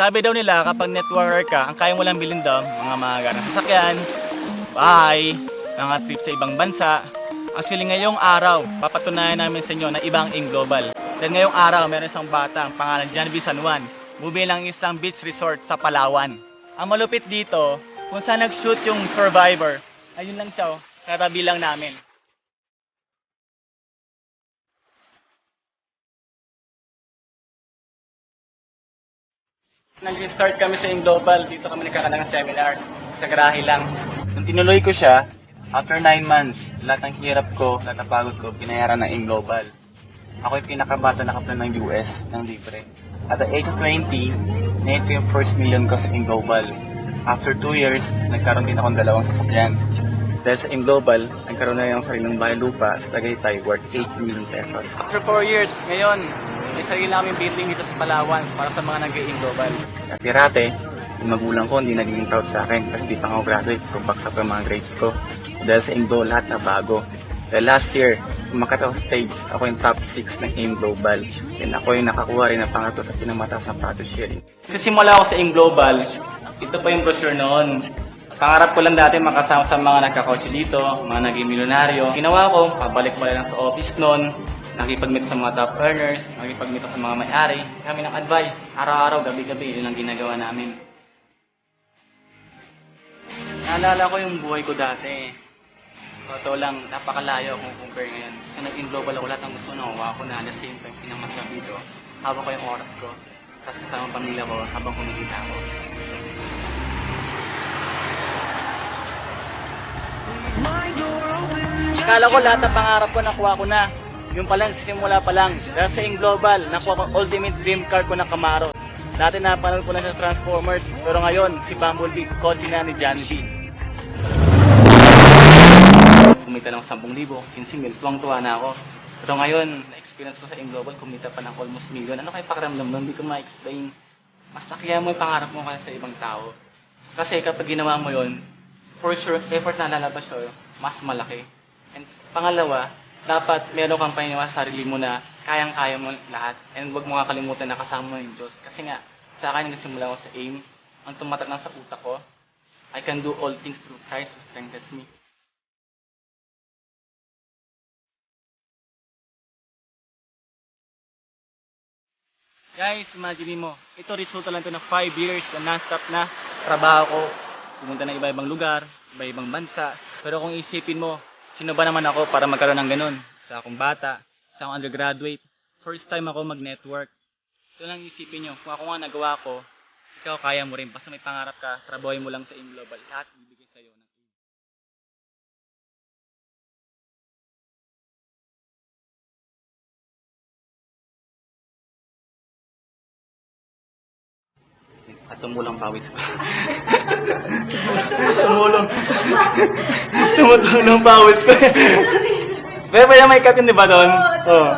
Sabi daw nila kapag networker ka, ang kaya mo lang bilhin daw, mga magarang sasakyan, bahay, mga trip sa ibang bansa. Actually ngayong araw, papatunayan namin sa inyo na ibang AIM Global. Dahil ngayong araw, meron isang bata, ang pangalan Janvi San Juan, bumili ng isang beach resort sa Palawan. Ang malupit dito, kung saan nag-shoot yung survivor, ayun lang siya, katabi lang namin. Nag-start kami sa AIM Global, dito kami nagkakalang seminar, sa garahe lang. Nung tinuloy ko siya, after 9 months, lahat ng hirap ko, lahat ng pagod ko, binayaran ng AIM Global. Ako yung pinakabata na kaplan ng US, ng libre. At the age of 20, na-hit ko yung first million ko sa AIM Global. After 2 years, nagkaroon din akong dalawang sasakyan. Dahil sa AIM Global, nagkaroon na yung sariling bahay lupa sa Tagaytay worth 8 million pesos. After 4 years, ngayon, may sarili namin building dito sa Palawan para sa mga nag-AIM Global. Dati, yung magulang ko hindi naging proud sa akin kasi di pa ako graduate, so baksak yung mga grades ko. Dahil sa AIM Global, lahat na bago. Dahil last year, umakat ako sa stage, ako yung top 6 ng AIM Global. And ako yung nakakuha rin ng pangatlo sa pinamataas na profit sharing. Simula ako sa AIM Global, ito pa yung brochure noon. Pangarap ko lang dati makasama sa mga nagkakotse dito, mga naging milyonaryo. Ginawa ko, pabalik mo lang sa office noon, nakipag-meet sa mga top earners, nakipag-meet sa mga may-ari, kami ng advice. Araw-araw, gabi-gabi, yun ang ginagawa namin. Naalala ko yung buhay ko dati. Totoo lang, napakalayo kung compare ngayon. Kasi nag-AIM Global ako, lahat ng gusto nakuha ko na at the same time, pinamasya dito. Habang ko yung oras ko, tapos kasama ang pamilya ko, habang kumikita ako. Akala ko lahat ng pangarap ko nakuha ko na. Yung palang simula pa lang. Dahil sa AIM Global, nakuha ko ultimate dream car ko na Camaro. Dati napanood ko na sa Transformers, pero ngayon, si Bumblebee, kotse na ni Janvi. Kumita ng 10,000, 15,000, tuwang-tuwa na ako. Pero ngayon, na-experience ko sa AIM Global, kumita pa ng almost million. Ano kayo pakiramdam nun? Hindi ko ma-explain. Mas nakaya mo yung pangarap mo kasi sa ibang tao. Kasi kapag ginawa mo yun, for sure, effort na lalabas sa'yo, mas malaki. And pangalawa, dapat meron kang paniniwala sa sarili mo na kayang-kaya mo lahat. And huwag mo kakalimutan na kasama mo yung Diyos. Kasi nga, sa akin nagsimula ko sa AIM, ang tumatak lang sa utak ko, I can do all things through Christ who strengthens me. Guys, imagine mo, ito resulta lang ito na 5 years na non-stop na trabaho ko. Pumunta ng iba-ibang lugar, iba-ibang bansa. Pero kung isipin mo, sino ba naman ako para magkaroon ng ganun? Isa akong bata, isa akong undergraduate. First time ako mag-network. Ito lang isipin nyo, kung ako nga nagawa ko, ikaw kaya mo rin. Basta may pangarap ka, trabahoy mo lang sa AIM Global. Lahat bibigay sa'yo ng AIM. At tumulang pawis ko. Tumulong. Tumutulong pawis ko. Pero pwede may cut yun, di ba doon? Oo.